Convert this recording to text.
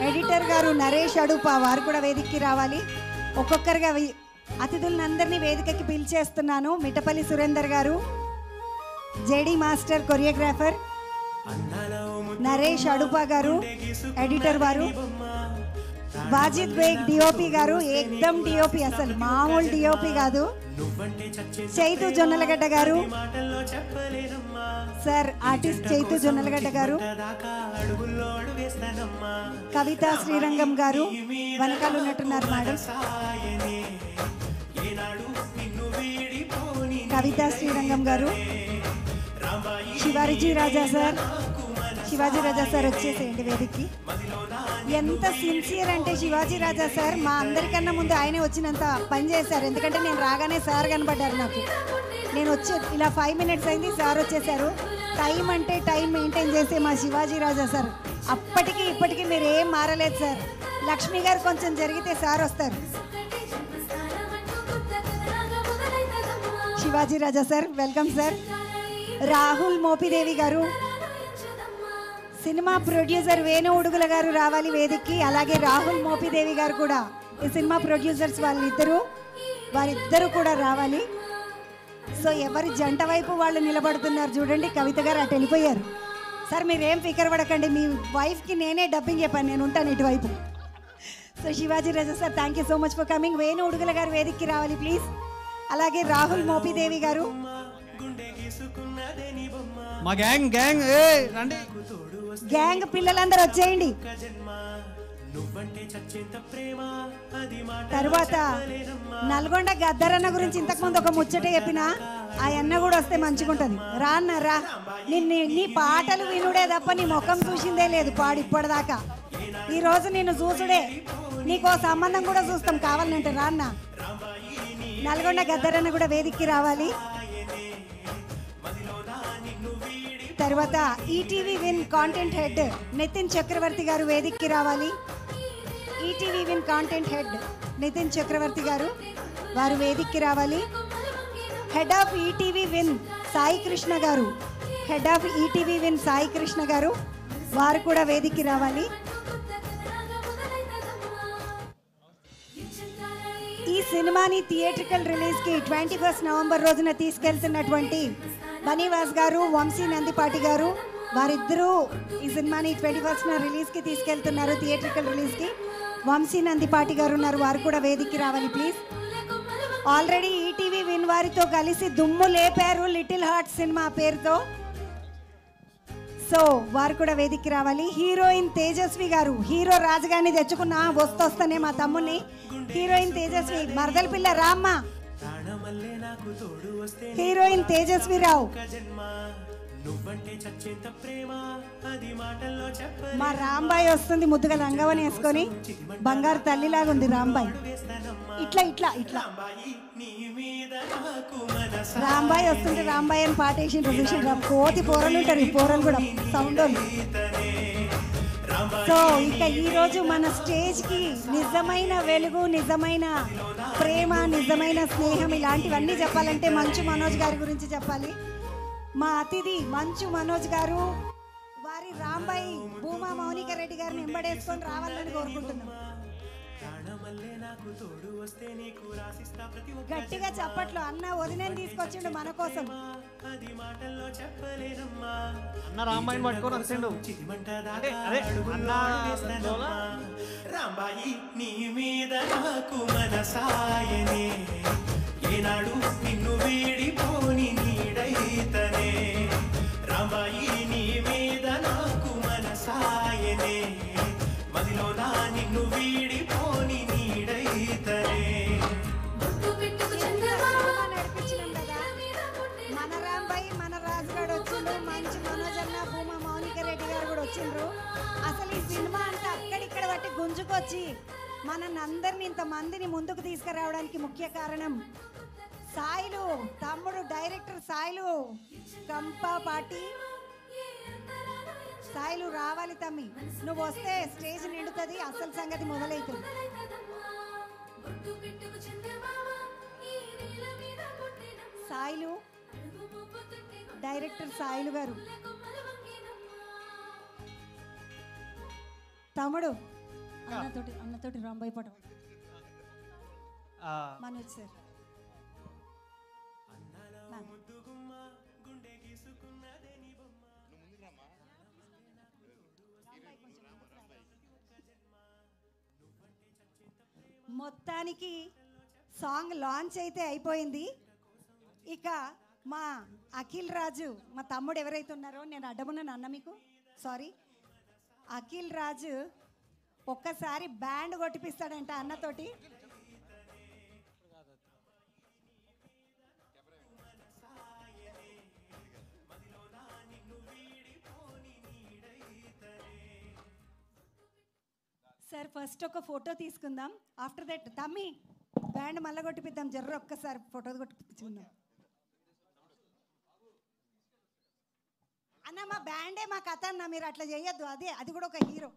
Editor గారు నరేష్ అడుపా వారు కూడా వేదికకి రావాలి. ఒక్కొక్కరుగా అతిథులందరినీ వేదికకి పిలిచేస్తున్నాను. మిట్టపల్లి సురేందర్ గారు, జేడి మాస్టర్ కొరియోగ్రాఫర్, నరేష్ అడుపా గారు ఎడిటర్ వారు, వాజిద్ బేగ్ డిఓపి గారు, ఏకదమ్ డిఓపి, అసలు మామూలు డిఓపి కాదు, చైతు జొన్నలగడ్డ గారు సార్, ఆర్టిస్ట్ చైతు జొన్నలగడ్డ గారు, కవిత శ్రీరంగం గారు వెనకాల ఉన్నట్టున్నారు మేడం, కవిత శ్రీరంగం గారు, శివాజీ రాజా సార్, శివాజీ రాజా సార్ వచ్చేసేయండి వేదికకి. ఎంత సిన్సియర్ అంటే శివాజీ రాజా సార్ మా అందరికన్నా ముందు ఆయనే వచ్చినంత పని చేశారు. ఎందుకంటే నేను రాగానే సార్ కనబడ్డారు నాకు. నేను వచ్చే ఇలా 5 minutes అయింది, సార్ వచ్చేసారు. టైం అంటే టైం మెయింటైన్ చేసే మా శివాజీ రాజా సార్ అప్పటికి ఇప్పటికీ మీరు ఏం మారలేదు సార్. లక్ష్మి గారు కొంచెం జరిగితే సార్ వస్తారు. Shivaji Raja sir welcome sir. Rahul Mopidevi గారు, సినిమా ప్రొడ్యూసర్ వేణు ఉడుగుల గారు రావాలి వేదికకి. అలాగే రాహుల్ మోపిదేవి గారు కూడా ఈ సినిమా ప్రొడ్యూసర్స్ వారిద్దరూ కూడా రావాలి. సో ఎవరి జంట వైపు వాళ్ళు నిలబడుతున్నారు చూడండి. కవిత గారు అటు వెళ్ళిపోయారు. సార్ మీరేం ఫికర్ పడకండి, మీ వైఫ్కి నేనే డబ్బింగ్ చెప్పాను, నేను ఉంటాను ఇటువైపు. So Shivaji Raja sir thank you so much for coming. Venu Udugula గారు వేదికకి రావాలి ప్లీజ్. అలాగే రాహుల్ మోపిదేవి గారు, మా గ్యాంగ్ రండి, గ్యాంగ్ పిల్లలందరూ వచ్చేయండి. తర్వాత నల్గొండ గద్దరన్న గురించి ఇంతకుముందు ఒక ముచ్చట చెప్పిన, ఆ అన్న కూడా వస్తే మంచిగుంటది. రా అన్న రా, నీ పాటలు వినుడే తప్ప నీ ముఖం చూసిందే లేదు పాడు ఇప్పటిదాకా. ఈరోజు నిన్ను చూసుడే, నీకో సంబంధం కూడా చూస్తాం కావాలంటే. రా అన్న. నల్గొండ గద్దరన్న కూడా వేదికకి రావాలి. తర్వాత ETV Win content head Nitin Chakravarthi గారు వేదికకి రావాలి. ETV Win content head Nitin Chakravarthi గారు వారు వేదికకి రావాలి. Head of ETV Win Sai Krishna గారు, head of ETV Win Sai Krishna గారు వారు కూడా వేదికకి రావాలి. ఈ సినిమాని థియేట్రికల్ రిలీజ్కి 21 నవంబర్ రోజున తీసుకెళ్తున్నటువంటి బనీవాస్ గారు, వంశీ నందిపాటి గారు వారిద్దరూ ఈ సినిమాని 21న రిలీజ్కి తీసుకెళ్తున్నారు. థియేట్రికల్ రిలీజ్కి వంశీ నందిపాటి గారు ఉన్నారు, వారు కూడా వేదికకి రావాలి ప్లీజ్. ఆల్రెడీ ఈటీవీ విన్ వారితో కలిసి దుమ్ము లేపారు లిటిల్ హార్ట్ సినిమా పేరుతో. సో వారు కూడా వేదికకి రావాలి. హీరోయిన్ తేజస్వి గారు, హీరో రాజుగారిని తెచ్చుకున్నా వస్తొస్తనే మా తమ్ముని. హీరోయిన్ తేజస్వి మరదల పిల్ల రామ్మ, హీరోయిన్ తేజస్వి రావు, మా రాంబాయ్ వస్తుంది ముద్దుగా లంగవని వేసుకొని, బంగారు తల్లిలాగా ఉంది రాంబాయ్. ఇట్లా ఇట్లా ఇట్లా రాంబాయ్ వస్తుంటే రాంబాయ్ అని పాట వేసిండ్రు. కోతి పోరలు ఉంటారు, ఈ పోరలు కూడా సౌండ్. సో ఇక ఈరోజు మన స్టేజ్కి నిజమైన వెలుగు, నిజమైన ప్రేమ, నిజమైన స్నేహం ఇలాంటివన్నీ చెప్పాలంటే మంచు మనోజ్ గారి గురించి చెప్పాలి. మా అతిథి మంచు మనోజ్ గారు వారి రాంబాయి భూమా మౌనిక రెడ్డి గారిని ఎంబడేసుకొని రావాలని కోరుకుంటున్నాం. గట్టిగా చప్పట్లు. అన్న వదినని తీసుకొచ్చిండు మన కోసం. అన్న రాంబాయిని పట్టుకొని వచ్చిండు. రాంబాయి నీ మీద నాకు మనసాయనే, ఏనాడు నిన్ను వీడిపోని నీడైతనే. రాంబాయి నీ మీద నాకు మనసాయనే, మదిలోన నిన్ను వీడిపోని నీడైతనే. మన రాంబాయి, మన రాజుగాడు వచ్చిండ్రు, మంచి మనోజ్ అన్న, భూమా మౌనిక రెడ్డి గారు కూడా వచ్చిండ్రు. అసలు ఈ సినిమా అంతా అక్కడిక్కడ బట్టి గుంజుకొచ్చి మనందరిని ఇంతమందిని ముందుకు తీసుకురావడానికి ముఖ్య కారణం సాయిలు తమ్ముడు, డైరెక్టర్ సాయిలు కంపాపాటి. సాయిలు రావాలి తమ్మి, నువ్వు వస్తే స్టేజ్ నిండుతుంది, అసలు సంగతి మొదలవుతుంది. సాయిలు డైరెక్టర్ సాయిలు గారు, తమ్ముడు అన్నతోటి రాంబాయి పటం ఆ, మనోజ్ సార్ మొత్తానికి సాంగ్ లాంచ్ అయితే అయిపోయింది. ఇక మా అఖిల్ రాజు, మా తమ్ముడు ఎవరైతే ఉన్నారో, నేను అడ్డమున్నాను అన్న మీకు సారీ, అఖిల్ రాజు ఒక్కసారి బ్యాండ్ కొట్టిపిస్తాడంట అన్నతోటి. సార్ ఫస్ట్ ఒక ఫోటో తీసుకుందాం, ఆఫ్టర్ దట్ తమ్మి బ్యాండ్ మళ్ళీ కొట్టిపిద్దాం, జర్ర ఒక్కసారి ఫోటో కొట్టిపించుకుందాం అన్న. మా బ్యాండే మా కథ అన్న, మీరు అట్లా చేయొద్దు, అది కూడా ఒక హీరో.